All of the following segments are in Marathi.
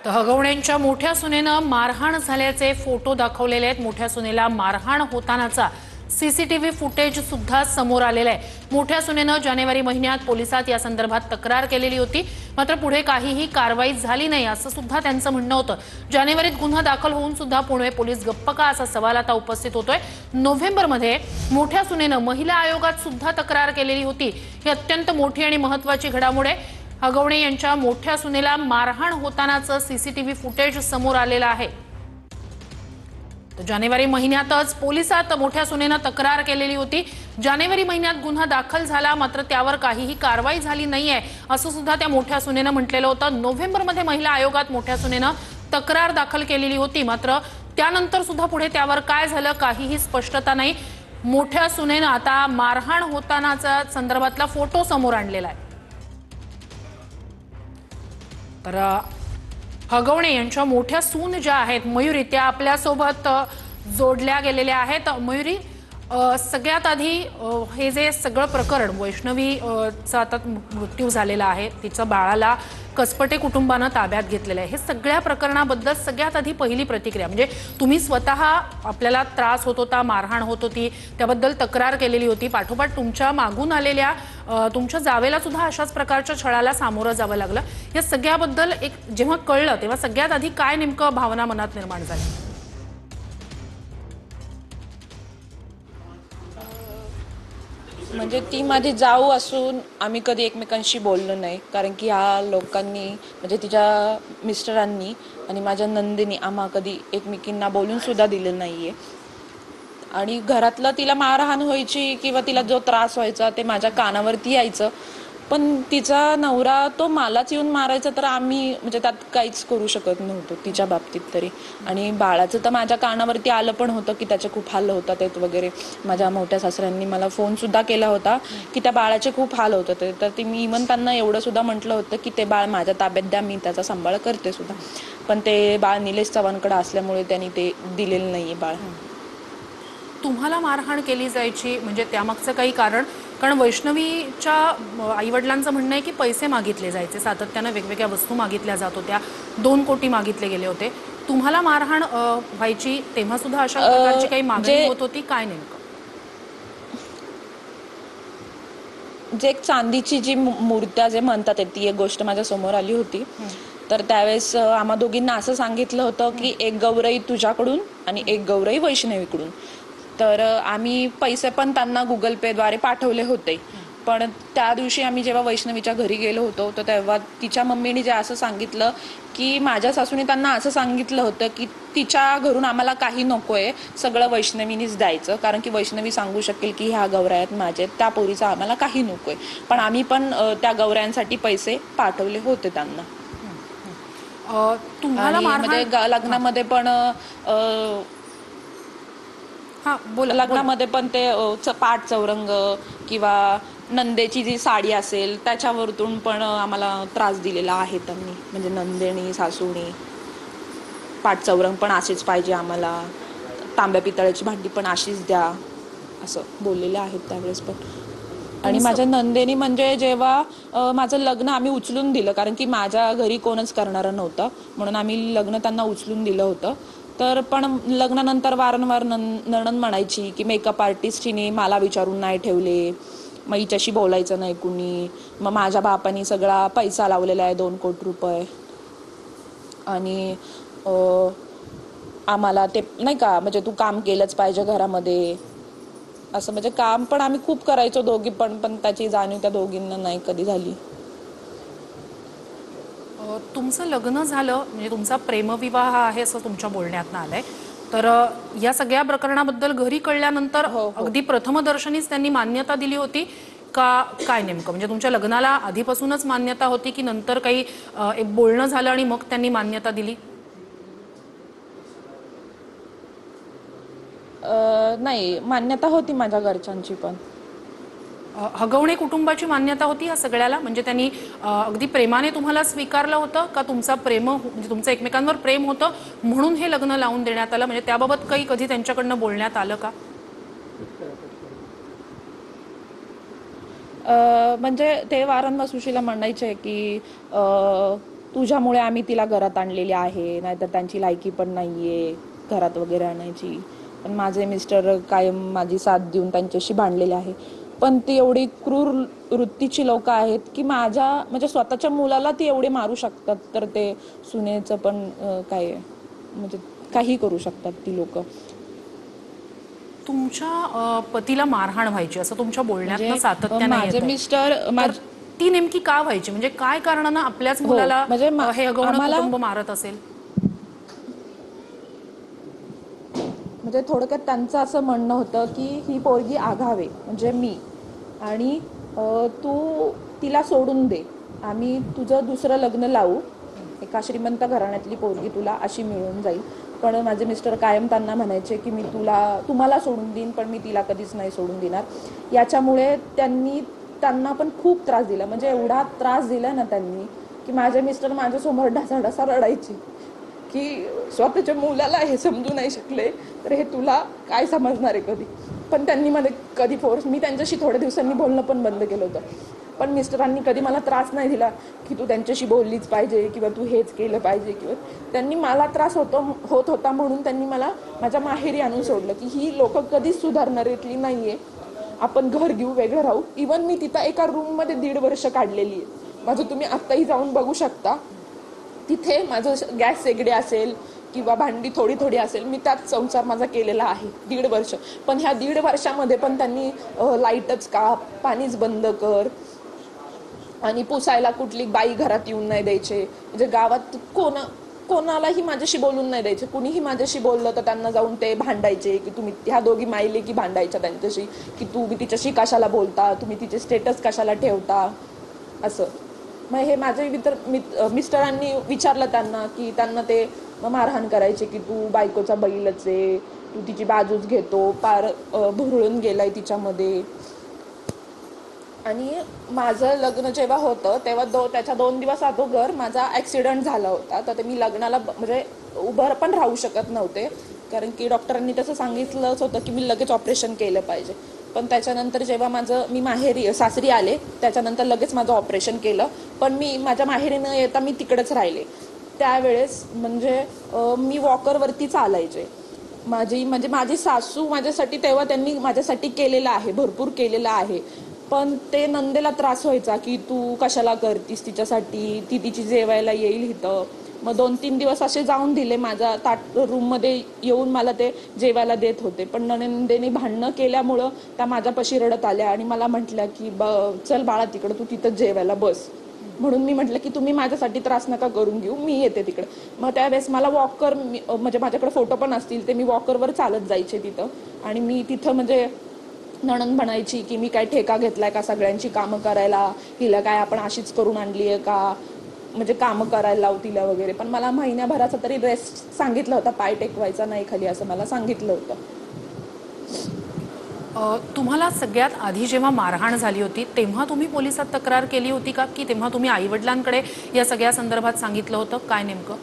तर हगवण्यांच्या मोठ्या सुनेनं मारहाण झाल्याचे फोटो दाखवलेले आहेत। मोठ्या सुनेला मारहाण होतानाचा सीसीटीव्ही फुटेज सुद्धा समोर आलेला आहे। मोठ्या सुनेनं जानेवारी महिन्यात पोलिसात या संदर्भात तक्रार केलेली होती, मात्र पुढे काहीही कारवाई झाली नाही असं सुद्धा त्यांचं म्हणणं होतं। जानेवारीत गुन्हा दाखल होऊन सुद्धा पुणे पोलीस गप्प का असा सवाल आता उपस्थित होतोय। नोव्हेंबरमध्ये मोठ्या सुनेनं महिला आयोगात सुद्धा तक्रार केलेली होती। ही अत्यंत मोठी आणि महत्त्वाची घडामोड आहे। हगवणे यांच्या मोठ्या सुनेला मारहाण होतानाचं सीसीटीव्ही फुटेज समोर आलेलं आहे। जानेवारी महिन्यातच पोलिसात मोठ्या सुनेनं तक्रार केलेली होती। जानेवारी महिन्यात गुन्हा दाखल झाला, मात्र त्यावर काहीही कारवाई झाली नाहीये असं सुद्धा त्या मोठ्या सुनेनं म्हटलेलं होतं। नोव्हेंबरमध्ये महिला आयोगात मोठ्या सुनेनं तक्रार दाखल केलेली होती, मात्र त्यानंतर सुद्धा पुढे त्यावर काय झालं काहीही स्पष्टता नाही। मोठ्या सुनेनं आता मारहाण होतानाचा संदर्भातला फोटो समोर आणलेला आहे। तर हगवणे यांच्या मोठ्या सून ज्या आहेत मयुरी, त्या आपल्यासोबत जोडल्या गेलेल्या आहेत। मयुरी, सगळ्यात आधी हे जे सगळं प्रकरण वैष्णवीचा आता मृत्यू झालेला आहे, तिच्या बाळाला कसपटे कुटुंबानं ताब्यात घेतलेलं आहे, हे सगळ्या प्रकरणाबद्दल सगळ्यात आधी पहिली प्रतिक्रिया म्हणजे तुम्ही स्वतः आपल्याला त्रास होत होता, मारहाण होत होती, त्याबद्दल तक्रार केलेली होती, पाठोपाठ तुमच्या मागून आलेल्या तुमच्या जावेला सुद्धा अशाच प्रकारच्या छळाला सामोरं जावं लागलं। या सगळ्याबद्दल एक जेव्हा कळलं तेव्हा सगळ्यात आधी काय नेमकं भावना मनात निर्माण झाली? म्हणजे ती माझी जाऊ असून आम्ही कधी एकमेकांशी बोललो नाही, कारण की ह्या लोकांनी म्हणजे तिच्या मिस्टरांनी आणि माझ्या नंदेनी आम्हा कधी एकमेकींना बोलून सुद्धा दिलं नाहीये। आणि घरातलं तिला मारहाण व्हायची किंवा तिला जो त्रास व्हायचा ते माझ्या कानावरती यायचं, पण तिचा नवरा तो मलाच येऊन मारायचा, तर आम्ही म्हणजे त्यात काहीच करू शकत नव्हतो तिच्या बाबतीत तरी। आणि बाळाचं तर माझ्या कानावरती आलं पण होतं की त्याचे खूप हाल होतात आहेत वगैरे। माझ्या मोठ्या सासऱ्यांनी मला फोन सुद्धा केला होता की त्या बाळाचे खूप हाल होत होते, तर ते मी इव्हन त्यांना एवढं सुद्धा म्हटलं होतं की ते बाळ माझ्या ताब्यात द्या, मी त्याचा सांभाळ करते सुद्धा, पण ते बाळ निलेश चव्हाणकडे असल्यामुळे त्यांनी ते दिलेलं नाहीये बाळ। तुम्हाला मारहाण केली जायची म्हणजे त्यामागचं काही कारण? कारण वैष्णवीच्या आईवडिलांचं म्हणणं आहे की पैसे मागितले जायचे, सातत्यानं वेगवेगळ्या वस्तू मागितल्या जात होत्या, 2 कोटी मागितले गेले होते। तुम्हाला मारहाण व्हायची तेव्हा सुद्धा अशा प्रकारची काही मागणी होत होती, काय नेमकं? जे एक चांदीची जी मूर्त्या जे म्हणतात ती एक गोष्ट माझ्या समोर आली होती। तर त्यावेळेस आम्हा दोघींना असं सांगितलं होतं की एक गौराई तुझ्याकडून आणि एक गौराई वैष्णवीकडून। तर आम्ही पैसे पण त्यांना गुगल पे द्वारे पाठवले होते, पण त्या दिवशी आम्ही जेव्हा वैष्णवीच्या घरी गेलो होतो तर तेव्हा तिच्या मम्मीने जे असं सांगितलं की माझ्या सासूने त्यांना असं सांगितलं होतं की तिच्या घरून आम्हाला काही नकोय, सगळं वैष्णवीनीच द्यायचं, कारण की वैष्णवी सांगू शकेल की ह्या गौरायात माझे, त्या पोरीचा आम्हाला काही नकोय। पण आम्ही पण त्या गौरायांसाठी पैसे पाठवले होते त्यांना। तुम्हाला म्हणजे लग्नामध्ये पण लग्नामध्ये पण ते पाठ चौरंग किंवा नंदेची जी साडी असेल त्याच्यावरतून पण आम्हाला त्रास दिलेला आहे त्यांनी, म्हणजे नंदेनी सासूनी पाठ चौरंग पण असेच पाहिजे आम्हाला, तांब्या पितळाची भांडी पण अशीच द्या असं बोललेले आहेत त्यावेळेस पण। आणि माझ्या नंदेनी म्हणजे जेव्हा माझं लग्न आम्ही उचलून दिलं, कारण की माझ्या घरी कोणच करणारं नव्हतं म्हणून आम्ही लग्न त्यांना उचलून दिलं होतं, तर पण लग्नानंतर वारंवार नणंद म्हणायची की मेकअप आर्टिस्ट हिने मला विचारून नाही ठेवले, मग हिच्याशी बोलायचं नाही कुणी, मग माझ्या बापानी सगळा पैसा लावलेला आहे 2 कोटी रुपये, आणि आम्हाला ते नाही का म्हणजे तू काम केलंच पाहिजे घरामध्ये असं, म्हणजे काम पण आम्ही खूप करायचो दोघी पण त्याची जाणीव त्या दोघींना नाही कधी झाली। तुमचं लग्न झालं म्हणजे तुमचा प्रेमविवाह आहे असं तुमच्या बोलण्यातनं आलंय, तर या सगळ्या प्रकरणाबद्दल घरी कळल्यानंतर अगदी प्रथमदर्शनीच त्यांनी मान्यता दिली होती का काय नेमकं? म्हणजे तुमच्या लग्नाला आधीपासूनच मान्यता होती की नंतर काही एक बोलणं झालं आणि मग त्यांनी मान्यता दिली? नाही, मान्यता होती माझ्या घरच्यांची पण। हगवणे कुटुंबाची मान्यता होती या सगळ्याला? म्हणजे त्यांनी अगदी प्रेमाने तुम्हाला स्वीकारलं होतं का तुमचा म्हणजे तुमचं एकमेकांवर प्रेम होतं म्हणून हे लग्न लावून देण्यात आलं? म्हणजे त्याबाबत काही कधी त्यांच्याकडनं बोलण्यात आलं का? म्हणजे ते वारंवार सुशीला म्हणायचे की तुझ्यामुळे आम्ही तिला घरात आणलेली आहे, नाहीतर त्यांची लायकी पण नाहीये घरात वगैरे आणायची. पण माझे मिस्टर कायम माझी साथ देऊन त्यांच्याशी भांडलेले आहे. पण ती एवढी क्रूर वृत्तीची लोक आहेत की माझ्या म्हणजे स्वतःच्या मुलाला ती एवढे मारू शकतात, तर ते सुनेचं पण काय म्हणजे काही करू शकतात ती लोक. तुमच्या पतीला मारहाण व्हायची असं तुमच्या बोलण्यातनं सातत्याने माझे येतंय. मिस्टर तर ती नेमकी का व्हायची? म्हणजे काय कारणानं आपल्याच हो मुलाला म्हणजे हे अगवण आम्हाला कुटुंब मारत असेल? म्हणजे थोडक्यात त्यांचं असं म्हणणं होतं की ही पोरगी आघावे म्हणजे मी, आणि तू तिला सोडून दे, आम्ही तुझं दुसरं लग्न लावू, एका श्रीमंत घराण्यातली पोरगी तुला अशी मिळून जाईल. पण माझे मिस्टर कायम त्यांना म्हणायचे की मी तुम्हाला सोडून देईन, पण मी तिला कधीच नाही सोडून देणार. याच्यामुळे त्यांना पण खूप त्रास दिला, म्हणजे एवढा त्रास दिला ना त्यांनी की माझे मिस्टर माझ्यासमोर ढसाढसा रडायचे की स्वतःच्या मुलाला हे समजू नाही शकले तर हे तुला काय समजणार आहे कधी. पण त्यांनी मध्ये कधी फोर्स, मी त्यांच्याशी थोड्या दिवसांनी बोलणं पण बंद केलं होतं, पण मिस्टरांनी कधी मला त्रास नाही दिला की तू त्यांच्याशी बोललीच पाहिजे किंवा तू हेच केलं पाहिजे. किंवा त्यांनी मला त्रास होत होता म्हणून त्यांनी मला माझ्या माहेरी आणून सोडलं की ही लोक कधीच सुधारणारीतली नाहीये, आपण घर घेऊ, वेगळं राहू. इवन मी तिथं एका रूममध्ये 1.5 वर्ष काढलेली आहे. माझं तुम्ही आत्ताही जाऊन बघू शकता, तिथे माझं गॅस शेगडी असेल किंवा भांडी थोडी थोडी असेल, मी त्यात संसार माझा केलेला आहे 1.5 वर्ष. पण ह्या 1.5 वर्षामध्ये पण त्यांनी लाईटच काप, पाणीच बंद कर, आणि पुसायला कुठली बाई घरात येऊन नाही द्यायचे. म्हणजे गावात कोणालाही माझ्याशी बोलून नाही द्यायचे. कुणीही माझ्याशी बोललं तर त्यांना जाऊन ते भांडायचे की तुम्ही, ह्या दोघी मायले की भांडायच्या त्यांच्याशी की तुम्ही तिच्याशी कशाला बोलता, तुम्ही तिचे स्टेटस कशाला ठेवता, असं. मग हे माझे मिस्टरांनी विचारलं त्यांना की त्यांना ते मारहाण करायचे की तू बायकोचा बैलच आहे, तू तिची बाजूच घेतो, पार भुरळून गेलाय तिच्यामध्ये. आणि माझं लग्न जेव्हा होतं तेव्हा त्याच्या 2 दिवस अगोदर माझा ॲक्सिडेंट झाला होता. तर ते मी लग्नाला म्हणजे उभं पण राहू शकत नव्हते, कारण की डॉक्टरांनी तसं सांगितलंच होतं की मी लगेच ऑपरेशन केलं पाहिजे. पण त्याच्यानंतर जेव्हा मी सासरी आले त्याच्यानंतर लगेच माझं ऑपरेशन केलं. पण मी माझ्या माहेरी न येता मी तिकडेच राहिले. त्यावेळेस म्हणजे मी वॉकरवरती चालायचे. माझी सासू माझ्यासाठी तेव्हा त्यांनी माझ्यासाठी केलेलं आहे, भरपूर केलेलं आहे. पण ते नंदेला त्रास व्हायचा की तू कशाला करतीस तिच्यासाठी, ती तिची जेवायला येईल इथं. मग 2-3 दिवस असे जाऊन दिले, माझ्या रूममध्ये येऊन मला ते जेवायला देत होते. पण नंदेने भांडणं केल्यामुळं त्या माझ्यापाशी रडत आल्या आणि मला म्हटल्या की चल बाळा तिकडं, तू तिथंच जेवायला बस. म्हणून मी म्हटलं की तुम्ही माझ्यासाठी त्रास नका करून घेऊ, मी येते तिकडे. मग त्यावेळेस मला वॉकर, म्हणजे माझ्याकडे फोटो पण असतील, ते मी वॉकरवर चालत जायचे तिथं. आणि मी तिथं म्हणजे नणंद म्हणायची की मी काय ठेका घेतलाय का सगळ्यांची कामं करायला, हिला काय आपण अशीच करून आणली आहे का, म्हणजे कामं करायला लावू तिला वगैरे. पण मला महिन्याभराचा तरी रेस्ट सांगितलं होता, पाय टेकवायचा नाही खाली असं मला सांगितलं होतं. तुम्हाला सगळ्यात आधी जेव्हा मारहाण झाली होती तेव्हा तुम्ही पोलिसात तक्रार केली होती का, की तेव्हा तुम्ही आईवडिलांकडे या सगळ्या संदर्भात सांगितलं होतं? काय नेमकं?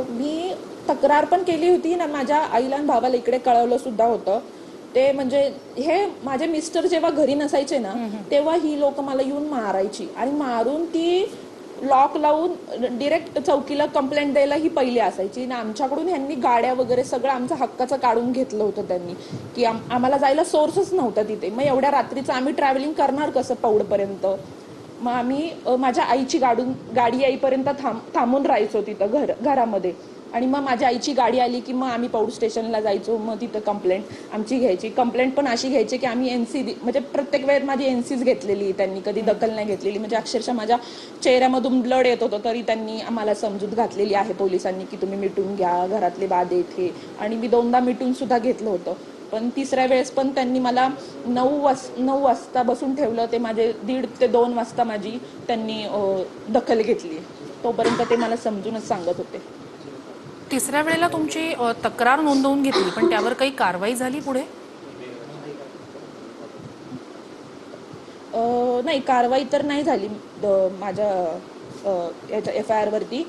मी तक्रार पण केली होती ना, माझ्या आईला आणि भावाला इकडे कळवलं सुद्धा होतं. ते म्हणजे हे माझे मिस्टर जेव्हा घरी नसायचे ना तेव्हा ही लोक मला येऊन मारायची, आणि मारून ती लॉक लावून डिरेक्ट चौकीला कंप्लेंट द्यायला ही पहिली असायची. ना आमच्याकडून ह्यांनी गाड्या वगैरे सगळं आमचं हक्काचं काढून घेतलं होतं त्यांनी, की आम्हाला जायला सोर्सच नव्हता तिथे. मग एवढ्या रात्रीचं आम्ही ट्रॅव्हलिंग करणार कसं पौडपर्यंत. मग आम्ही माझ्या आईची गाडी येईपर्यंत थांबून राहायचो तिथं घरामध्ये. आणि मग माझ्या आईची गाडी आली की मग आम्ही पौड स्टेशनला जायचो. मग तिथं कंप्लेंट आमची घ्यायची. कंप्लेंट पण अशी घ्यायची की आम्ही NC, म्हणजे प्रत्येक वेळेत माझी NCच घेतलेली, त्यांनी कधी दखल नाही घेतलेली. म्हणजे अक्षरशः माझ्या चेहऱ्यामधून ब्लड येत होतं तरी त्यांनी आम्हाला समजूत घातलेली आहे पोलिसांनी की तुम्ही मिटून घ्या, घरातले वाद येथे. आणि मी 2दा मिटून सुद्धा घेतलं होतं. पण तिसऱ्या वेळेस पण त्यांनी मला 9 वाजता बसून ठेवलं. ते माझे 1:30 ते 2 वाजता माझी त्यांनी दखल घेतली. तोपर्यंत ते मला समजूनच सांगत होते. तिसऱ्या वेळेला तुमची तक्रार नोंदवून घेतली, पण त्यावर काही कारवाई झाली पुढे? नाही, कारवाई तर नाही झाली माझ्या याच्या FIR वरती.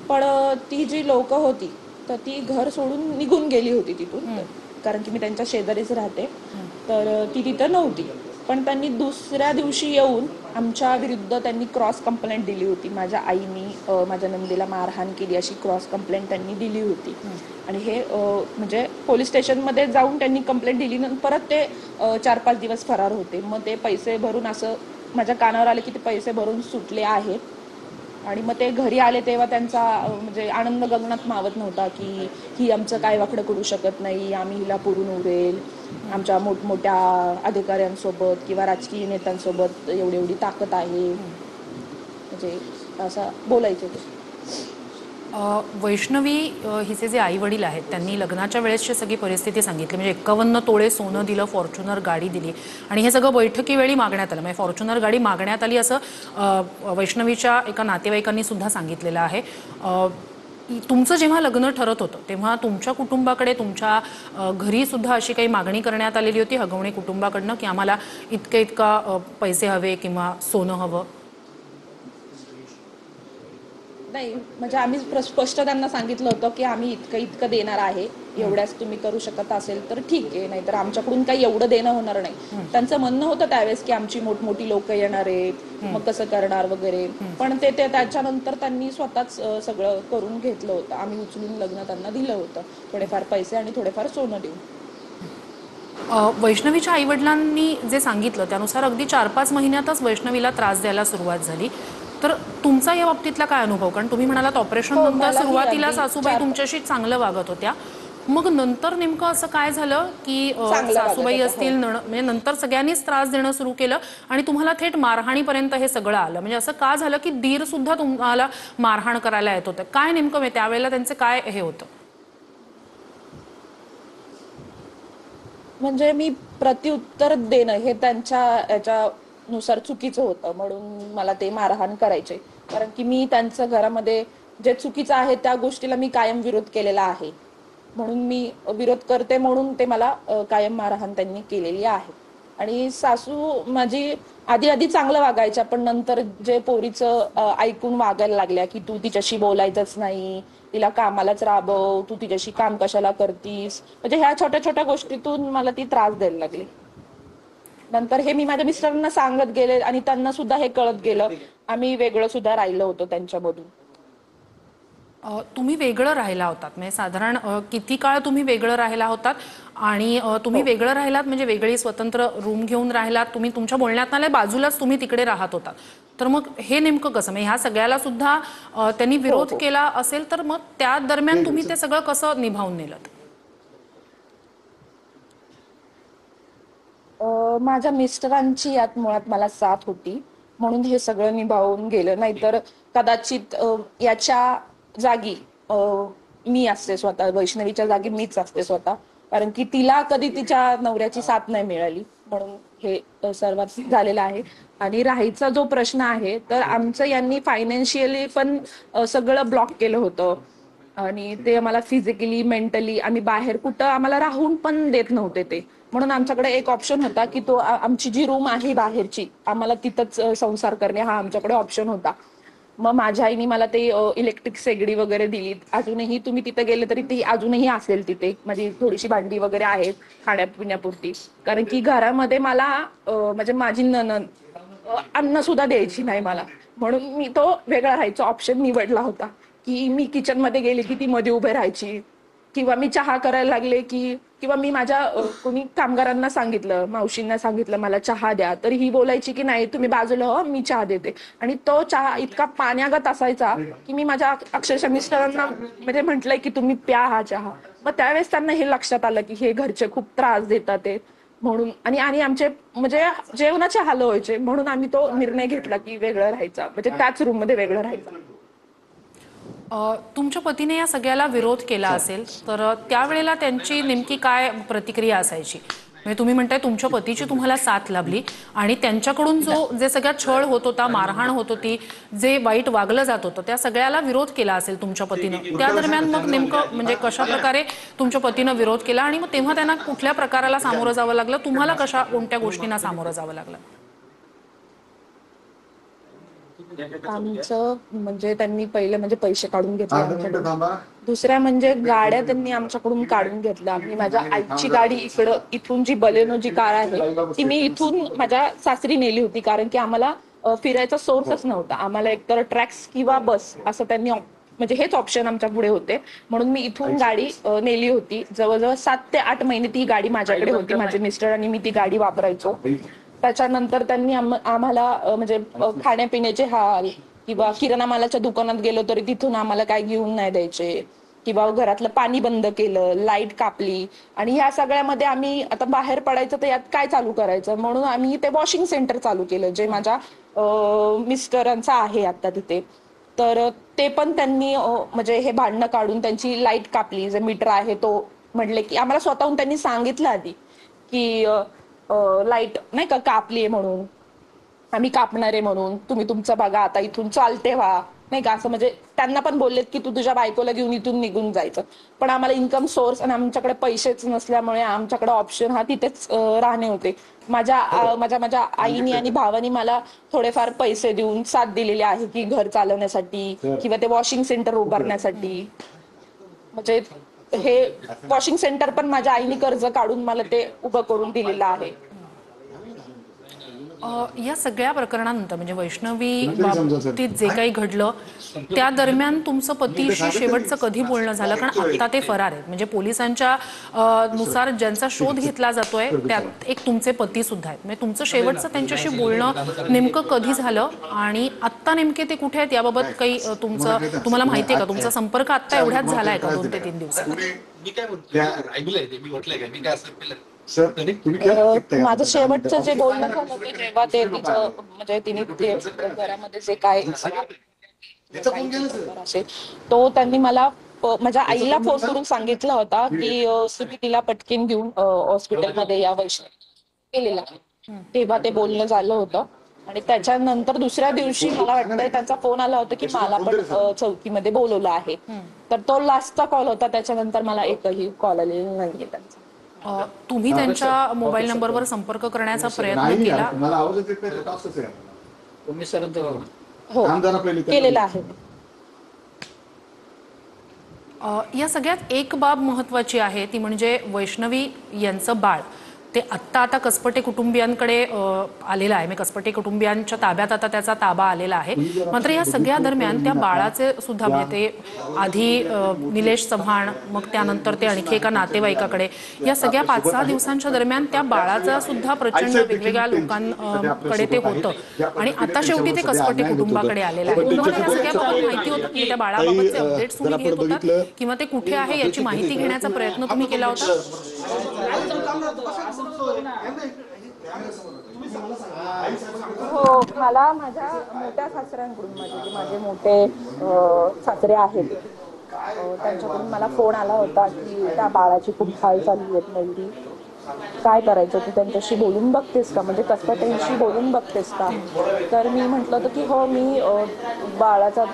पण ती जी लोक होती तर ती घर सोडून निघून गेली होती तिथून, कारण की मी त्यांच्या शेजारीच राहते, तर ती तिथं नव्हती. पण त्यांनी दुसऱ्या दिवशी येऊन आमच्या विरुद्ध त्यांनी क्रॉस कंप्लेंट दिली होती. माझ्या आईनी माझ्या नंदेला मारहाण केली अशी क्रॉस कंप्लेंट त्यांनी दिली होती. आणि हे म्हणजे पोलीस स्टेशनमध्ये जाऊन त्यांनी कंप्लेंट दिली, परत ते 4-5 दिवस फरार होते. मग ते पैसे भरून असं माझ्या कानावर आले की ते पैसे भरून सुटले आहेत. आणि मग ते घरी आले तेव्हा त्यांचा म्हणजे आनंद गगनात मावत नव्हता की ही आमचं काय वाकडं करू शकत नाही, आम्ही हिला पुरून उरेल, आमच्या मोठमोठ्या अधिकाऱ्यांसोबत किंवा राजकीय नेत्यांसोबत एवढी एवढी ताकद आहे, म्हणजे असं बोलायचे ते. वैष्णवी हिचे जे आई वडील आहेत त्यांनी लग्नाच्या वेळेसची सगळी परिस्थिती सांगितली. म्हणजे 51 तोळे सोनं दिलं, फॉर्च्युनर गाडी दिली आणि हे सगळं बैठकीवेळी मागण्यात आलं. म्हणजे फॉर्च्युनर गाडी मागण्यात आली असं वैष्णवीच्या एका नातेवाईकांनी सुद्धा सांगितलेलं आहे. तुमचं जेव्हा लग्न ठरत होतं तेव्हा तुमच्या कुटुंबाकडे, तुमच्या घरी सुद्धा अशी काही मागणी करण्यात आलेली होती हगवणे कुटुंबाकडनं की आम्हाला इतका पैसे हवे किंवा सोनं हवं? नाही, म्हणजे आम्ही स्पष्ट त्यांना सांगितलं होतं की आम्ही इतकं देणार आहे, एवढ्याच तुम्ही करू शकत असेल तर ठीक आहे, नाहीतर आमच्याकडून काही एवढं देणं होणार नाही. त्यांचं म्हणणं होतं त्यावेळेस की आमची मोठमोठी लोक येणार आहेत, मग कसं करणार वगैरे. पण ते त्याच्यानंतर त्यांनी स्वतःच सगळं करून घेतलं होतं. आम्ही उचलून लग्न त्यांना दिलं होतं, थोडेफार पैसे आणि थोडेफार सोनं देऊन. वैष्णवीच्या आईवडिलांनी जे सांगितलं त्यानुसार अगदी 4-5 महिन्यातच वैष्णवीला त्रास द्यायला सुरुवात झाली. तर तुमचा या बाबतीतला काय अनुभव? कारण तुम्ही म्हणालात ऑपरेशन नंतर सुरुवातीला सासूबाई तुमच्याशी चांगलं वागत होत्या, मग नंतर नेमकं असं काय झालं की सासूबाई असतील म्हणजे नंतर सगळ्यांनीच त्रास देणं सुरू केलं आणि तुम्हाला थेट मारहाणीपर्यंत हे सगळं आलं? म्हणजे असं का झालं की दीर सुद्धा तुम्हाला मारहाण करायला येत होतं? काय नेमकं त्यावेळेला त्यांचं काय हे होतं? म्हणजे मी प्रत्युत्तर देणं हे त्यांच्या याच्यानुसार चुकीचं होतं, म्हणून मला ते मारहाण करायचे. कारण की मी त्यांच्या घरामध्ये जे चुकीचं आहे त्या गोष्टीला मी कायम विरोध केलेला आहे, म्हणून मी विरोध करते, म्हणून ते मला कायम मारहाण त्यांनी केलेली आहे. आणि सासू माझी आधी चांगलं वागायच्या, पण नंतर जे पोरीचं ऐकून वागायला लागल्या की तू तिच्याशी बोलायचंच नाही, तिला कामालाच राबव, तू तिच्याशी काम कशाला करतीस, म्हणजे ह्या छोट्या छोट्या गोष्टीतून मला ती त्रास द्यायला लागली. नंतर हे मी माझ्या मिस्टरांना सांगत गेले आणि त्यांना सुद्धा हे कळत गेलं. आम्ही वेगळं सुद्धा राहिलो होतो त्यांच्यामधून. तुम्ही वेगळं राहिला होतात म्हणजे साधारण किती काळ तुम्ही वेगळं राहिला होतात? आणि तुम्ही वेगळं राहिलात म्हणजे वेगळी स्वतंत्र रूम घेऊन राहिलात, तुम्ही तुमच्या बोलण्यात आल्या बाजूलाच तुम्ही तिकडे राहत होतात, तर मग हे नेमकं कसं? म्हणजे ह्या सगळ्याला सुद्धा त्यांनी विरोध केला असेल तर मग त्या दरम्यान तुम्ही ते सगळं कसं निभावून नेलं? माझ्या मिस्टरांची यात मुळात मला साथ होती, म्हणून हे सगळं निभावून गेलं. नाहीतर कदाचित याच्या जागी मी असते स्वतः, वैष्णवीच्या जागी मीच असते स्वतः, कारण की तिला कधी तिच्या नवऱ्याची साथ नाही मिळाली, म्हणून हे सर्वात झालेलं आहे. आणि राहायचा जो प्रश्न आहे, तर आमचं यांनी फायनान्शियली पण सगळं ब्लॉक केलं होतं आणि ते आम्हाला फिजिकली, मेंटली, आम्ही बाहेर कुठं आम्हाला राहून पण देत नव्हते ते. म्हणून आमच्याकडे एक ऑप्शन होता की तो आमची जी रूम आहे बाहेरची, आम्हाला तिथंच संसार करणे हा आमच्याकडे ऑप्शन होता. मग माझ्या आईने मला ते इलेक्ट्रिक शेगडी वगैरे दिली. अजूनही तुम्ही तिथे गेले तरी ती अजूनही असेल तिथे, म्हणजे थोडीशी भांडी वगैरे आहेत खाण्यापिण्यापुरती. कारण की घरामध्ये मला म्हणजे माझी नणंद अन्न सुद्धा द्यायची नाही मला, म्हणून मी तो वेगळा राहायचा ऑप्शन निवडला होता. की मी किचन मध्ये गेले की ती मध्ये उभे राहायची, किंवा मी चहा करायला लागले की, किंवा मी माझ्या कोणी कामगारांना सांगितलं, मावशींना सांगितलं मला चहा द्या, तरी ही बोलायची की नाही तुम्ही बाजूला हो, मी चहा देते. आणि तो चहा इतका पाण्यागत असायचा की मी माझ्या अक्षरशः मिस्टरांना म्हणजे म्हटलंय की तुम्ही प्या हा चहा. मग त्यावेळेस त्यांना हे लक्षात आलं की हे घरचे खूप त्रास देतात ते, म्हणून आणि आमचे म्हणजे जेवणाचे हाल व्हायचे, म्हणून आम्ही तो निर्णय घेतला की वेगळं राहायचा, म्हणजे त्याच रूम मध्ये वेगळं राहायचं. तुमच्या पतीने या सगळ्याला विरोध केला असेल तर त्यावेळेला त्यांची नेमकी काय प्रतिक्रिया असायची? म्हणजे तुम्ही म्हणताय तुमच्या पतीची तुम्हाला साथ लाभली आणि त्यांच्याकडून जे सगळा छळ होत होता, मारहाण होत होती, जे वाईट वागलं जात होतं, त्या सगळ्याला विरोध केला असेल तुमच्या पतीनं. त्या दरम्यान मग नेमकं म्हणजे कशा प्रकारे तुमच्या पतीनं विरोध केला आणि मग तेव्हा त्यांना कुठल्या प्रकाराला सामोरं जावं लागलं, तुम्हाला कोणत्या गोष्टींना सामोरं जावं लागलं? आमचं म्हणजे त्यांनी पहिले म्हणजे पैसे काढून घेतले आमच्याकडून. दुसऱ्या म्हणजे गाड्या त्यांनी आमच्याकडून काढून घेतल्या. मी माझ्या आईची गाडी इथून जी बलेनो जी कार आहे ती मी इथून माझ्या सासरी नेली होती, कारण की आम्हाला फिरायचा सोर्सच नव्हता. आम्हाला एकतर ट्रॅक्स किंवा बस असं त्यांनी म्हणजे हेच ऑप्शन आमच्या पुढे होते. म्हणून मी इथून गाडी नेली होती. जवळजवळ 7 ते 8 महिने ती गाडी माझ्याकडे होती. माझे मिस्टर आणि मी ती गाडी वापरायचो. त्याच्यानंतर त्यांनी आम्हाला म्हणजे खाण्यापिण्याचे हाल किंवा किराणा मालाच्या दुकानात गेलो तरी तिथून आम्हाला काय घेऊन नाही द्यायचे, किंवा घरातलं पाणी बंद केलं, लाईट कापली. आणि ह्या सगळ्यामध्ये आम्ही आता बाहेर पडायचं तर यात काय चालू करायचं, म्हणून आम्ही ते वॉशिंग सेंटर चालू केलं, जे माझ्या मिस्टरांचं आहे आता तिथे. तर ते पण त्यांनी म्हणजे हे भांडणं काढून त्यांची लाईट कापली. जे मीटर आहे तो म्हटले की आम्हाला स्वतःहून त्यांनी सांगितलं आधी की लाईट नाही का कापलीये म्हणून, आम्ही कापणार आहे म्हणून, तुम्ही तुमचं बघा, आता इथून चालते व्हा नाही का, असं म्हणजे त्यांना पण बोललेत की तू तुझ्या बायकोला घेऊन इथून निघून जायचं. पण आम्हाला इन्कम सोर्स आणि आमच्याकडे पैसेच नसल्यामुळे आमच्याकडे ऑप्शन हा तिथेच राहणे होते. माझ्या माझ्या माझ्या आईनी आणि भावानी मला थोडेफार पैसे देऊन साथ दिलेली आहे की घर चालवण्यासाठी किंवा ते वॉशिंग सेंटर उभारण्यासाठी. म्हणजे हे वॉशिंग सेंटर पण माझ्या आईने कर्ज काढून मला ते उभं करून दिलेलं आहे. या सगळ्या प्रकरणानंतर म्हणजे वैष्णवी बाबतीत जे काही घडलं त्या दरम्यान तुमचं पतीशी शेवटचं कधी बोलणं झालं? कारण आता ते फरार आहेत, म्हणजे पोलिसांच्या नुसार ज्यांचा शोध घेतला जातोय त्यात एक तुमचे पती सुद्धा आहेत. म्हणजे तुमचं शेवटचं त्यांच्याशी बोलणं नेमकं कधी झालं आणि आत्ता नेमके ते कुठे आहेत याबाबत काही तुम्हाला माहितीये का? तुमचा संपर्क आत्ता एवढ्याच झालाय का 2 ते 3 दिवसात? मी काय म्हणतो ऐकलंय ते, मी म्हटलंय का, मी काय असं केलं माझं शेवटचं जे बोलणं झालं ते जेव्हा ते तिचं म्हणजे तिने ते घरामध्ये जे काय असेल तो त्यांनी मला माझ्या आईला फोन करून सांगितला होता की तुम्ही तिला पटकीन घेऊन हॉस्पिटलमध्ये या. वैष्णवी केलेला तेव्हा ते बोलणं झालं होतं. आणि त्याच्यानंतर दुसऱ्या दिवशी मला वाटतंय त्यांचा फोन आला होता की मला पण चौकीमध्ये बोलवलं आहे. तर तो लास्टचा कॉल होता. त्याच्यानंतर मला एकही कॉल आलेला नाहीये त्यांचा. तुम्ही त्यांच्या मोबाईल नंबरवर संपर्क करण्याचा प्रयत्न केला? हो केलेला आहे. या सगळ्यात एक बाब महत्वाची आहे ती म्हणजे वैष्णवी यांचं बाळ ते आता कसपटे कुटुंबियांकडे आलेलं आहे. म्हणजे कसपटे कुटुंबियांच्या ताब्यात आता त्याचा ताबा आलेला आहे. मात्र या सगळ्या दरम्यान त्या बाळाचे सुद्धा म्हणजे ते आधी निलेश चव्हाण, मग त्यानंतर ते आणखी एका नातेवाईकाकडे, या सगळ्या 5-6 दिवसांच्या दरम्यान त्या बाळाचा सुद्धा प्रचंड वेगवेगळ्या लोकांकडे ते होतं आणि आता शेवटी ते कसपटे कुटुंबाकडे आलेलं आहे. तुम्हाला या सगळ्याबाबत माहिती होतं की त्या बाळाबाबतचे अपडेट्स तुम्ही घेत होतात किंवा ते कुठे आहे याची माहिती घेण्याचा प्रयत्न तुम्ही केला होता? हो, मला माझ्या मोठ्या सासऱ्यांकडून माझे मोठे सासरे आहेत त्यांच्याकडून मला फोन आला होता की त्या बाळाची खूप हाल चालू आहेत मुलगी, काय करायचं, तू त्यांच्याशी बोलून बघतेस का, म्हणजे कसपटेंशी बोलून बघतेस का? तर मी म्हटलं होतं की हो, मी बाळाचा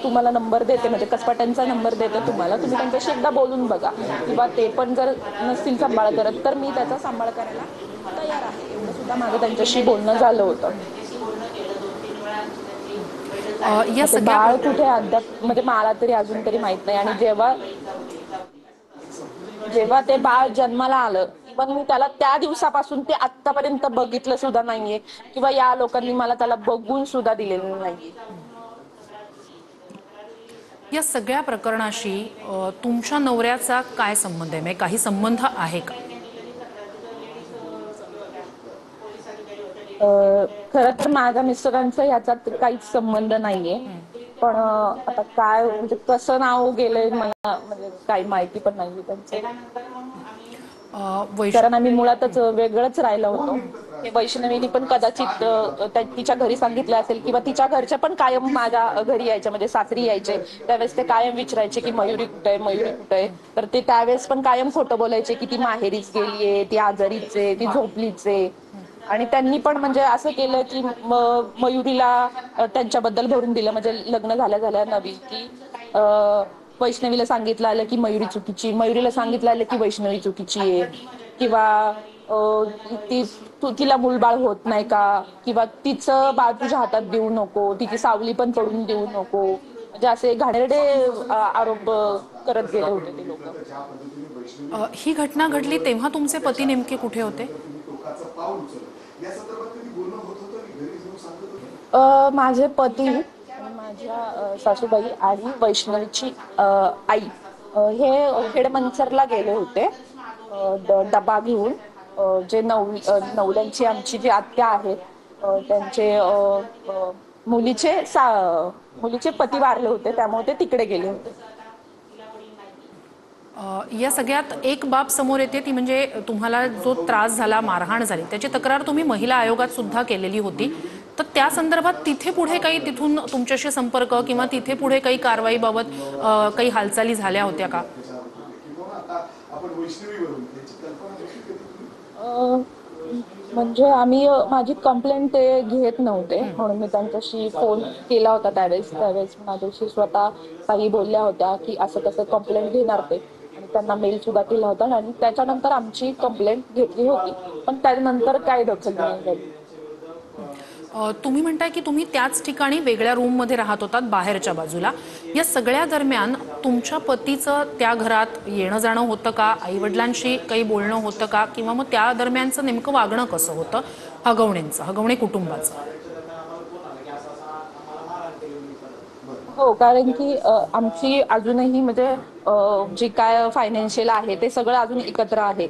तुम्हाला नंबर देते, म्हणजे कसपट्यांचा नंबर देते तुम्हाला, तुम्ही त्यांच्याशी एकदा बोलून बघा, किंवा ते पण जर नसतील सांभाळ करत तर मी त्याचा सांभाळ करायला तयार आहे. एवढं सुद्धा माझं त्यांच्याशी बोलणं झालं होतं. बाळ कुठे अद्याप म्हणजे मला तरी अजून तरी माहित नाही. आणि जेव्हा ते बाळ जन्माला आलं, पण मी त्याला त्या दिवसापासून ते आतापर्यंत बघितलं सुद्धा नाहीये, किंवा या लोकांनी मला त्याला बघून सुद्धा दिलेलं नाहीये. या सगळ्या प्रकरणाशी तुमच्या नवऱ्याचा काय संबंध आहे? म्हणजे काही संबंध आहे का? खरं तर माझ्या मिस्टरांचा याच्यात काहीच संबंध नाहीये. पण आता काय म्हणजे कसं नाव गेलंय मला म्हणजे काही माहिती पण नाहीये त्यांचं. कारण आम्ही मुळातच वेगळंच राहिलो होतो. हे वैष्णवीनी पण कदाचित तिच्या घरी सांगितलं असेल, किंवा तिच्या घरचे पण कायम माझ्या घरी यायचे, म्हणजे सासरी यायचे त्यावेळेस ते कायम विचारायचे की मयुरी कुठे आहे, मयुरी कुठे आहे. तर ते त्यावेळेस पण कायम खोटं बोलायचे की ती माहेरीच गेलीये, ती आजारीच आहे, ती झोपलीच आहे. आणि त्यांनी पण म्हणजे असं केलं की मयुरीला त्यांच्याबद्दल भरून दिलं, म्हणजे लग्न झाल्या नवीन की वैष्णवीला सांगितलं आलं की मयुरी चुकीची, मयुरीला सांगितलं आलं की वैष्णवी चुकीची आहे, किंवा तिला मूलबाळ होत नाही का, किंवा तिचं बाळ तुझ्या हातात देऊ नको, तिची सावली पण पडून देऊ नको, म्हणजे असे घाणेरडे आरोप करत गेले होते ते लोक. ही घटना घडली तेव्हा तुमचे पती नेमके कुठे होते? माझे पती, माझ्या सासूबाई आणि वैष्णवीची आई हे हेडमंचरला गेले होते डबा घेऊन. जे नवल्यांची आमची जी आत्या आहेत, त्यांचे मुलीचे पती वारले होते, त्यामुळे ते तिकडे गेले होते. या सगळ्यात एक बाब समोर येते, ती म्हणजे तुम्हाला जो त्रास झाला, मारहाण झाली, त्याची तक्रार तुम्ही महिला आयोगात सुद्धा केलेली होती. तर त्या संदर्भात तिथे पुढे काही तिथून तुमच्याशी संपर्क किंवा तिथे पुढे काही कारवाईबाबत काही हालचाली झाल्या होत्या का? म्हणजे माझी कंप्लेंट ते घेत नव्हते, म्हणून मी त्यांच्याशी फोन केला होता त्यावेळेस माझ्याशी स्वतः काही बोलल्या होत्या की असं कसं कंप्लेंट घेणार ते, आणि त्यांना मेल सुद्धा केला होता, आणि त्याच्यानंतर आमची कंप्लेंट घेतली होती, पण त्यानंतर काय दखल नाही झाली. तुम्ही म्हणताय की तुम्ही त्याच ठिकाणी वेगळ्या रूममध्ये राहत होतात, बाहेरच्या बाजूला. या सगळ्या दरम्यान तुमच्या पतीचं त्या घरात येणं जाणं होतं का? आईवडिलांशी काही बोलणं होतं का? किंवा मग त्या दरम्यानचं नेमकं वागणं कसं होतं हगवणे कुटुंबाचं? हो, कारण की आमची अजूनही म्हणजे जे काय फायनान्शियल आहे ते सगळं अजून एकत्र आहे,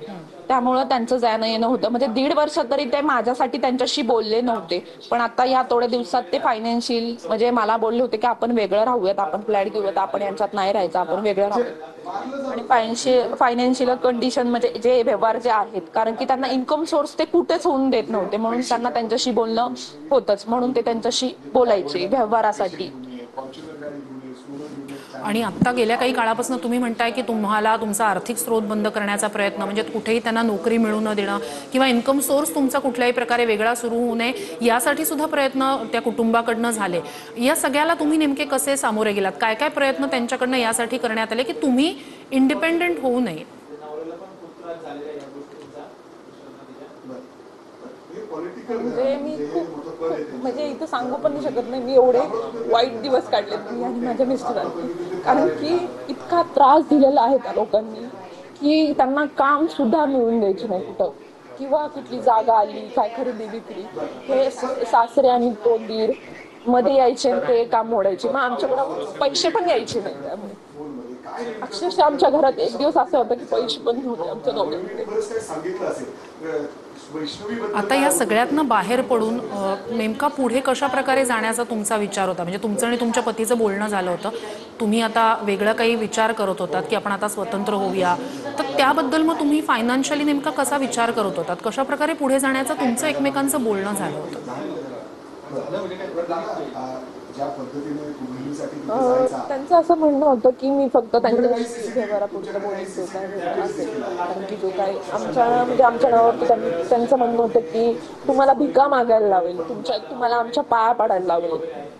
त्यामुळं त्यांचं जाणं येणं होतं. म्हणजे 1.5 वर्ष तरी ते माझ्यासाठी त्यांच्याशी बोलले नव्हते, पण आता या थोड्या दिवसात ते फायनान्शियल म्हणजे मला बोलले होते की आपण वेगळं राहूयात, आपण फ्लॅट घेऊयात, आपण यांच्यात नाही राहायचं, आपण वेगळं राहूयात. आणि फायनान्शियल कंडिशन म्हणजे जे व्यवहार जे आहेत, कारण की त्यांना इन्कम सोर्स ते कुठेच होऊन देत नव्हते, म्हणून त्यांना त्यांच्याशी बोलणं होतच, म्हणून ते त्यांच्याशी बोलायचे व्यवहारासाठी. आणि आत्ता गेल्या काही काळापासून तुम्ही म्हणताय की तुम्हाला तुमचा आर्थिक स्रोत बंद करण्याचा प्रयत्न, म्हणजे कुठेही त्यांना नोकरी मिळू न देणं किंवा इन्कम सोर्स तुमचा कुठल्याही प्रकारे वेगळा सुरू होऊ नये, यासाठी सुद्धा प्रयत्न त्या कुटुंबाकडनं झाले. या सगळ्याला तुम्ही नेमके कसे सामोरे गेलात? काय काय प्रयत्न त्यांच्याकडनं यासाठी करण्यात आले की तुम्ही इंडिपेंडेंट होऊ नये? म्हणजे मी खूप म्हणजे इथं सांगू पण नाही शकत नाही, मी एवढे वाईट दिवस काढले मी आणि माझ्या मिस्टरांनी, कारण की इतका त्रास दिलेला आहे त्या लोकांनी की त्यांना काम सुद्धा मिळून द्यायचे नाही कुठं, किंवा कुठली जागा आली काय खरेदी विक्री, हे सासरे आणि तो दीर मध्ये यायचे आणि ते काम मोडायचे, मग आमच्याकडे पैसे पण यायचे नाही. त्यामुळे अक्षरशः आमच्या घरात एक दिवस असं होतं की पैसे पण नव्हते आमच्या दोघांकडे. आता या सगळ्यातनं बाहेर पडून नेमका पुढे कशा प्रकारे जाण्याचा तुमचा विचार होता? म्हणजे तुमचं आणि तुमच्या पतीचं बोलणं झालं होतं, तुम्ही आता वेगळं काही विचार करत होतात की आपण आता स्वतंत्र होऊया, तर त्याबद्दल मग तुम्ही फायनान्शियली नेमका कसा विचार करत होतात? कशा प्रकारे पुढे जाण्याचं तुमचं एकमेकांचं बोलणं झालं होतं? त्यांचं असं म्हणणं होतं की मी फक्त त्यांच्याशी व्यवहारापुरतं बोलायचं असेल, कारण की जो काही आमच्या नावावरती त्यांचं म्हणणं होतं की तुम्हाला भिका मागायला लावेल, तुम्हाला आमच्या पाया पाडायला लावेल,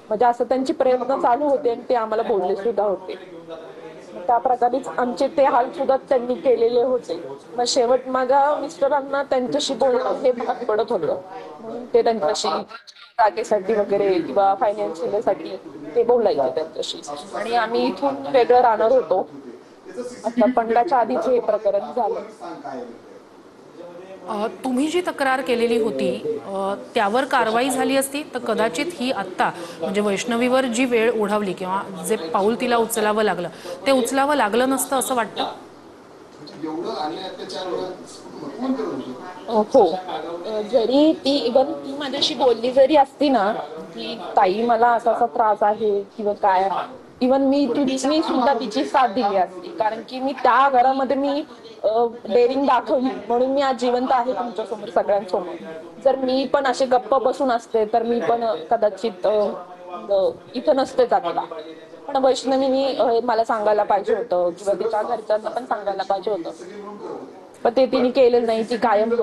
म्हणजे असं त्यांचे प्रयत्न चालू होते आणि ते आम्हाला बोलले सुद्धा होते. त्या प्रकारेच आमचे ते हाल सुद्धा त्यांनी केलेले होते. मग शेवट माझ्या मिस्टरांना त्यांच्याशी बोलणं हे भाग पडत होतं, म्हणून ते त्यांच्याशी जागेसाठी वगैरे किंवा फायनान्शियल साठी ते बोलायचे त्यांच्याशी, आणि आम्ही इथून वेगळं राहणार होतो. आता पंडाच्या आधीच हे प्रकरण झालं. तुम्ही जी तक्रार केलेली होती त्यावर कारवाई झाली असती तर कदाचित ही आत्ता म्हणजे वैष्णवीवर जी वेळ ओढावली किंवा जे पाऊल तिला उचलावं लागलं ते उचलावं लागलं नसतं असं वाटतं? हो, जरी ती माझ्याशी बोलली जरी असती ना की ताई मला असा असा त्रास आहे किंवा काय, इवन मी सुद्धा तिची साथ दिली असती, कारण की मी त्या घरामध्ये मी डेअरिंग दाखवली म्हणून मी आज जिवंत आहे तुमच्या समोर सगळ्यांसमोर. जर मी पण असे गप्प बसून असते तर मी पण कदाचित इथं नसतेच आता. पण वैष्णवीनी मला सांगायला पाहिजे होतं किंवा तिच्या घरच्यांना पण सांगायला पाहिजे होतं, पण ते तिने केलं नाही. ती कायम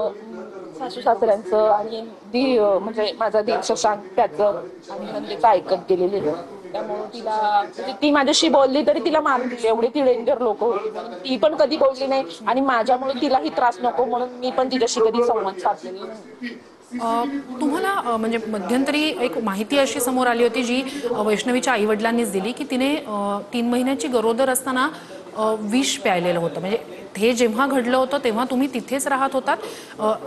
सासू सासऱ्यांचं आणि म्हणजे माझा दीर शशांक त्याचं आणि नंदेचं ऐकत गेलेले. त्यामुळे तिला म्हणजे ती माझ्याशी बोलली तरी तिला मारतील एवढी ती डेंजर लोक होती, म्हणून ती पण कधी बोलली नाही आणि माझ्यामुळे तिलाही त्रास नको म्हणून मी पण तिच्याशी कधी संवाद साधलेला नाही. तुम्हाला म्हणजे मध्यंतरी एक माहिती अशी समोर आली होती जी वैष्णवीच्या आईवडिलांनीच दिली की तिने 3 महिन्याची गरोदर असताना विष प्यायलेलं होतं. म्हणजे हे जेव्हा घडलं होतं तेव्हा तुम्ही तिथेच राहत होतात.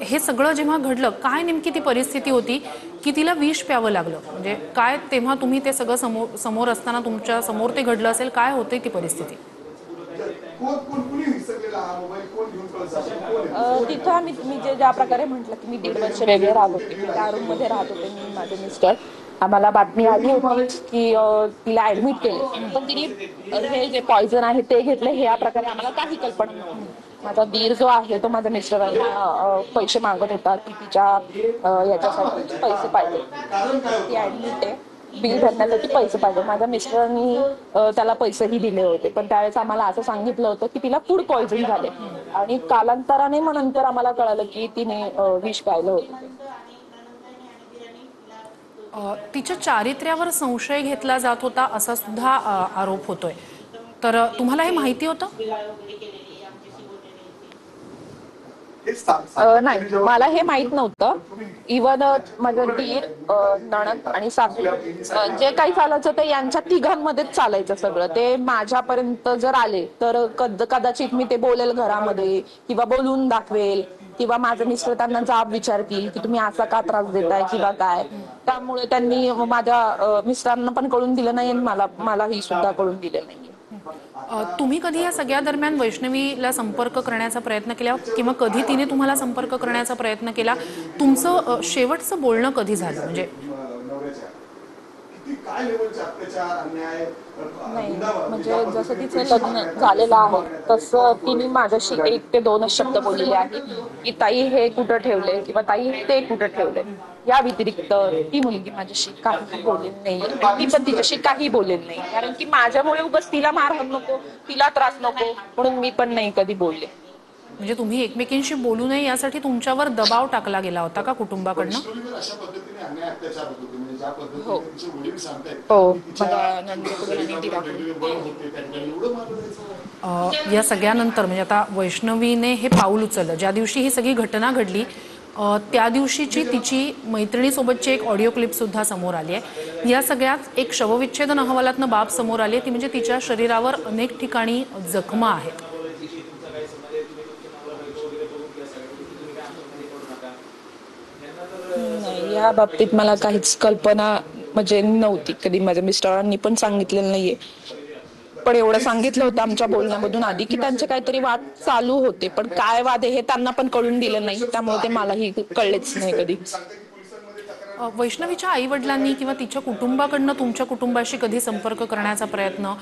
हे सगळं जेव्हा घडलं काय नेमकी ती परिस्थिती होती की तिला विष प्यावं लागलं? म्हणजे काय तेव्हा तुम्ही ते सगळं समोर असताना तुमच्या समोर ते घडलं असेल, काय होती ती परिस्थिती? तिथं आम्ही मी ज्या प्रकारे म्हटलं की मी 1.5 वर्ष वेगळे राहत होते, मी त्या रूम मध्ये राहत होते, मी माझे मिस्टर. आम्हाला बातमी आली होती की तिला ऍडमिट केले, पण तिने हे जे पॉइझन आहे ते घेतले, हे या प्रकारे आम्हाला काही कल्पना नव्हती. माझा दीर जो आहे तो माझ्या मिस्टरांना पैसे मागत होता की तिच्या याच्यासाठी पैसे पाहिजे, ती ऍडमिट आहे, बिल भरण्यासाठी पैसे पाहिजे. माझ्या मिस्टरांनी त्याला पैसेही दिले होते, पण त्यावेळेस आम्हाला असं सांगितलं होतं की तिला फूड पॉइझन झाले आणि कालांतराने मग नंतर आम्हाला कळालं की तिने विष प्यायलं होतं. तिच्या चारित्र्यावर संशय घेतला जात होता असा सुद्धा आरोप होतोय. तर तुम्हाला हे माहिती होतं? नाही, मला हे माहित नव्हतं. इवन माझं दीर, नणंद आणि सासू जे काही चालायचं ते यांच्या तिघांमध्येच चालायचं सगळं. ते माझ्यापर्यंत जर आले तर कदाचित मी ते बोलेल घरामध्ये किंवा बोलून दाखवेल किंवा माझे मिस्टर त्यांना जाब विचारतील की तुम्ही असा का त्रास देताय किंवा काय. त्यामुळे त्यांनी माझ्या मिस्टरांना पण कळून दिलं नाही आणि मलाही सुद्धा कळून दिलं नाही. तुम्ही कधी या सगळ्या दरम्यान वैष्णवीला संपर्क करण्याचा प्रयत्न केला किंवा कधी तिने तुम्हाला संपर्क करण्याचा प्रयत्न केला? तुमचं शेवटचं बोलणं कधी झालं? म्हणजे नाही, म्हणजे जसं तिचं लग्न झालेलं आहे तसं तिने माझ्याशी 1 ते 2च शब्द बोललेले आहे की ताई हे कुठं ठेवले किंवा ताई ते कुठं ठेवले. या व्यतिरिक्त ती मुलगी माझ्याशी काही बोलेल नाही, मी पण तिच्याशी काही बोलेल नाही, कारण की माझ्यामुळे उगाच तिला मारहाण नको, तिला त्रास नको म्हणून मी पण नाही कधी बोलले. म्हणजे तुम्ही एकमेकींशी बोलू नये यासाठी तुमच्यावर दबाव टाकला गेला होता का कुटुंबाकडनं? हो हो, मला नंदेकडून आणि दिराकडून. या सगळ्यानंतर म्हणजे आता वैष्णवीने हे पाऊल उचललं, ज्या दिवशी ही सगळी घटना घडली त्या दिवशीची तिची मैत्रिणीसोबतची एक ऑडिओ क्लिप सुद्धा समोर आली आहे. या सगळ्यात एक शवविच्छेदन अहवालातनं बाब समोर आली आहे, ती म्हणजे तिच्या शरीरावर अनेक ठिकाणी जखमा आहेत. नाही, या बाबतीत मला काहीच कल्पना म्हणजे नव्हती, कधी माझ्या मिस्टरांनी पण सांगितलेलं नाहीये. पण एवढं सांगितलं होतं आमच्या बोलण्यामधून आधी की त्यांचे काहीतरी वाद चालू होते, पण काय वाद आहे हे त्यांना पण कळून दिलं नाही, त्यामुळे ते मलाही कळलेच नाही कधी. वैष्णवीच्या आई वडिलांनी किंवा तिच्या कुटुंबाकडनं तुमच्या कुटुंबाशी कधी संपर्क करण्याचा प्रयत्न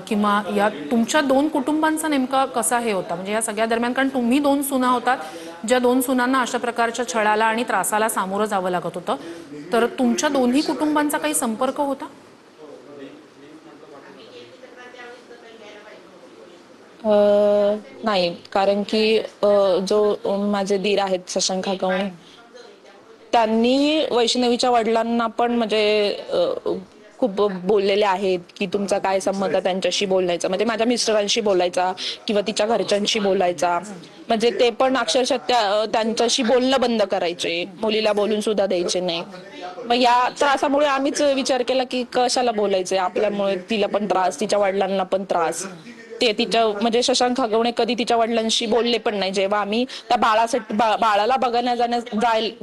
किंवा या तुमच्या 2 कुटुंबांचा नेमका कसा हे होता? म्हणजे या सगळ्या दरम्यान, कारण तुम्ही 2 सुना होतात ज्या 2 सुनांना अशा प्रकारच्या छळाला आणि त्रासाला सामोरं जावं लागत होतं, तर तुमच्या दोन्ही कुटुंबांचा काही संपर्क होता? नाही, कारण की जो माझे दीर आहेत शशांक गवणे, त्यांनी वैष्णवीच्या वडिलांना पण म्हणजे खूप बोललेले आहेत की तुमचा काय संबंध त्यांच्याशी बोलण्याचा, म्हणजे माझ्या मिस्टरांशी बोलायचा किंवा तिच्या घरच्यांशी बोलायचा, म्हणजे ते पण अक्षरशः त्यांच्याशी बोलणं बंद करायचे, मुलीला बोलून सुद्धा द्यायचे नाही. मग या त्रासामुळे आम्हीच विचार केला की कशाला बोलायचंय, आपल्यामुळे तिला पण त्रास, तिच्या वडिलांना पण त्रास. ते तिच्या म्हणजे शशांक खगवणे कधी तिच्या वडिलांशी बोलले पण नाही. जेव्हा आम्ही त्या बाळाला बघायला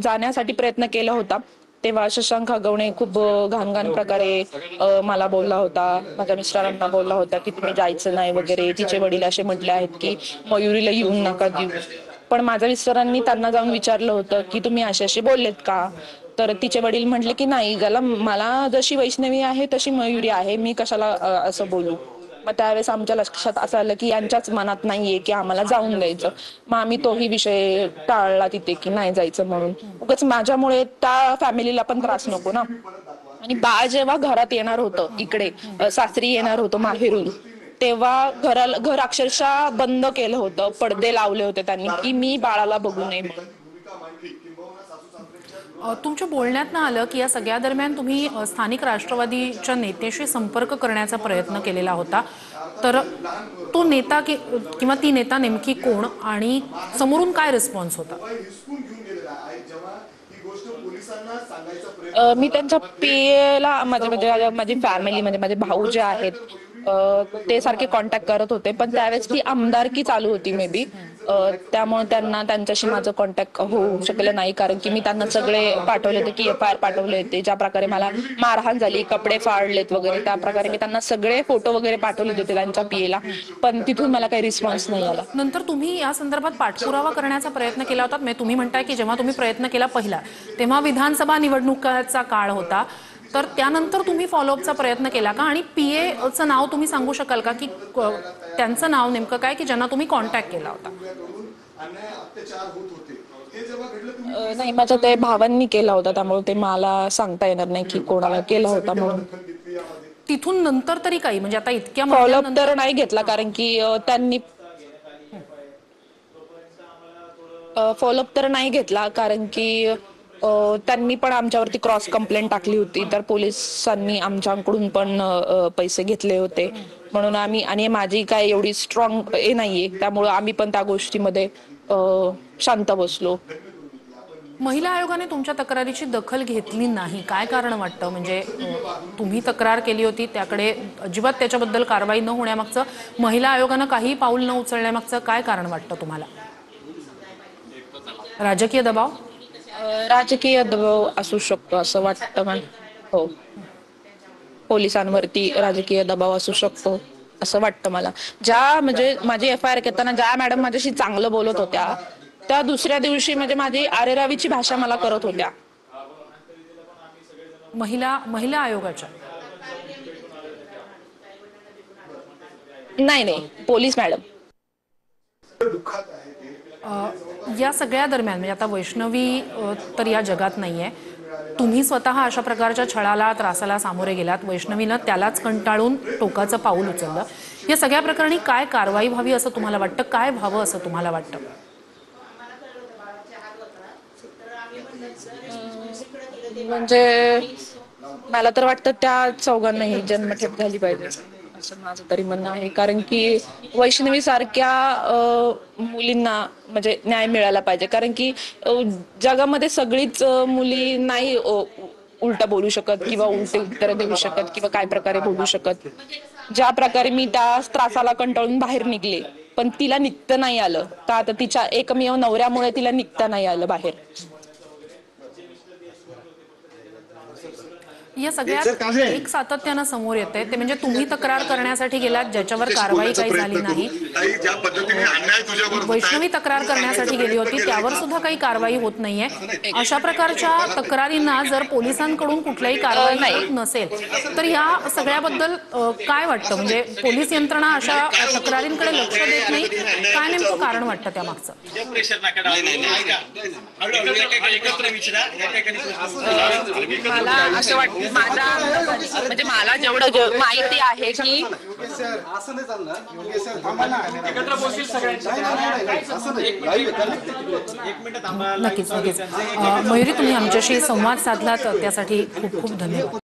जाण्यासाठी प्रयत्न केला होता तेव्हा शशांक खगवणे खूप घाण प्रकारे मला बोलला होता, माझ्या मिस्टरांना बोलला होता की तुम्ही जायचं नाही वगैरे. तिचे वडील असे म्हटले आहेत की मयुरीला येऊन नका देऊ, पण माझ्या मिस्टरांनी त्यांना जाऊन विचारलं होतं की तुम्ही अशी बोललेत का, तर तिचे वडील म्हटले की नाही, ज्याला मला जशी वैष्णवी आहे तशी मयुरी आहे, मी कशाला असं बोलू. मग त्यावेळेस आमच्या लक्षात असं आलं की यांच्याच मनात नाहीये की आम्हाला जाऊन द्यायचं. मग आम्ही तोही विषय टाळला तिथे की नाही जायचं म्हणून, उगाच माझ्यामुळे त्या फॅमिलीला पण त्रास नको ना. आणि बाळ जेव्हा घरात येणार होतं, इकडे सासरी येणार होतं माहेरून, तेव्हा घर अक्षरशः बंद केलं होतं, पडदे लावले होते त्यांनी की मी बाळाला बघू नये म्हणून. तुमच्या बोलण्यातनं आलं की या सगळ्या दरम्यान तुम्ही स्थानिक राष्ट्रवादीच्या नेत्याशी संपर्क करण्याचा प्रयत्न केलेला होता. तर तो नेता किंवा ती नेता नेमकी कोण आणि समोरून काय रिस्पॉन्स होता? मी त्यांच्या पीएला माझी फॅमिली म्हणजे माझे भाऊ जे आहेत ते सारखे कॉन्टॅक्ट करत होते, पण त्यावेळेस ती आमदारकी चालू होती मे बी, त्यामुळे त्यांना त्यांच्याशी माझं कॉन्टॅक्ट होऊ शकलं नाही. कारण की मी त्यांना सगळे पाठवले होते की FIR पाठवले होते, ज्या प्रकारे मला मारहाण झाली, कपडे फाडलेत वगैरे, त्या प्रकारे मी त्यांना सगळे फोटो वगैरे पाठवले होते त्यांच्या पीएला, पण तिथून मला काही रिस्पॉन्स नाही आला. नंतर तुम्ही या संदर्भात पाठपुरावा करण्याचा प्रयत्न केला होता. म्हणजे तुम्ही म्हणताय की जेव्हा तुम्ही प्रयत्न केला पहिला तेव्हा विधानसभा निवडणुकाचा काळ होता, तर त्यानंतर तुम्ही फॉलोअपचा प्रयत्न केला का? आणि PAचं नाव तुम्ही सांगू शकाल का की त्यांचं नाव नेमकं काय की ज्यांना तुम्ही कॉन्टॅक्ट केला होता? नाही, माझ्या ते भावांनी केला होता, त्यामुळे ते मला सांगता येणार नाही की कोणाला केला होता म्हणून. तिथून नंतर तरी काही म्हणजे आता इतक्या फॉलोअप तर नाही घेतला, कारण की त्यांनी फॉलोअप तर नाही घेतला कारण की त्यांनी पण आमच्यावरती क्रॉस कंप्लेंट टाकली होती, तर पोलिसांनी आमच्याकडून पण पैसे घेतले होते, म्हणून आम्ही, आणि माझी काय एवढी स्ट्रॉंग हे नाहीये, त्यामुळे आम्ही पण त्या गोष्टीमध्ये शांत बसलो. महिला आयोगाने तुमच्या तक्रारीची दखल घेतली नाही, काय कारण वाटतं? म्हणजे तुम्ही तक्रार केली होती त्याकडे अजिबात त्याच्याबद्दल कारवाई न होण्यामागचं, महिला आयोगानं काही पाऊल न उचलण्यामागचं काय कारण वाटतं तुम्हाला? राजकीय दबाव? राजकीय दबाव असू शकतो असं वाटतं मला. हो, पोलिसांवरती राजकीय दबाव असू शकतो असं वाटतं मला. ज्या म्हणजे माझी FIR घेताना ज्या मॅडम माझ्याशी चांगलं बोलत होत्या, त्या दुसऱ्या दिवशी म्हणजे माझी आरेरावीची भाषा मला करत होत्या. महिला आयोगाच्या? नाही, पोलीस मॅडम. या सगळ्या दरम्यान म्हणजे आता वैष्णवी तर या जगात नाहीये, तुम्ही स्वतः अशा प्रकारच्या छळाला, त्रासाला सामोरे गेलात, वैष्णवीनं त्यालाच कंटाळून टोकाचं पाऊल उचललं. या सगळ्या प्रकरणी काय कारवाई व्हावी असं तुम्हाला वाटतं? काय व्हावं असं तुम्हाला वाटतं? म्हणजे मला तर वाटतं त्या चौघांनाही जन्मठेप झाली पाहिजे असं माझं तरी म्हणणं आहे, कारण की वैष्णवी सारख्या मुलींना म्हणजे न्याय मिळाला पाहिजे, कारण की जगामध्ये सगळीच मुली नाही उलट बोलू शकत किंवा उलटे उत्तर देऊ शकत किंवा काय प्रकारे बोलू शकत. ज्या प्रकारे मी त्या त्रासाला कंटाळून बाहेर निघले, पण तिला निघता नाही आलं का? आता तिच्या एकमेव नवऱ्यामुळे तिला निघता नाही आलं बाहेर. या सगळ्यात एक सातत्यानं समोर येतंय ते म्हणजे तुम्ही तक्रार करण्यासाठी गेलात, ज्याच्यावर कारवाई काही झाली नाही. वैष्णवी तक्रार करण्यासाठी गेली होती, त्यावर सुद्धा काही कारवाई होत नाहीये. अशा प्रकारच्या तक्रारींना जर पोलिसांकडून कुठल्याही कारवाई होत नसेल तर या सगळ्याबद्दल काय वाटतं? म्हणजे पोलीस यंत्रणा अशा तक्रारींकडे लक्ष देत नाही, काय नेमकं कारण वाटतं त्यामागचं? मला असं वाटतं, म्हणजे मला जेवढं माहिती आहे की नक्कीच. मयुरी, तुम्ही आमच्याशी संवाद साधलात त्यासाठी खूप खूप धन्यवाद.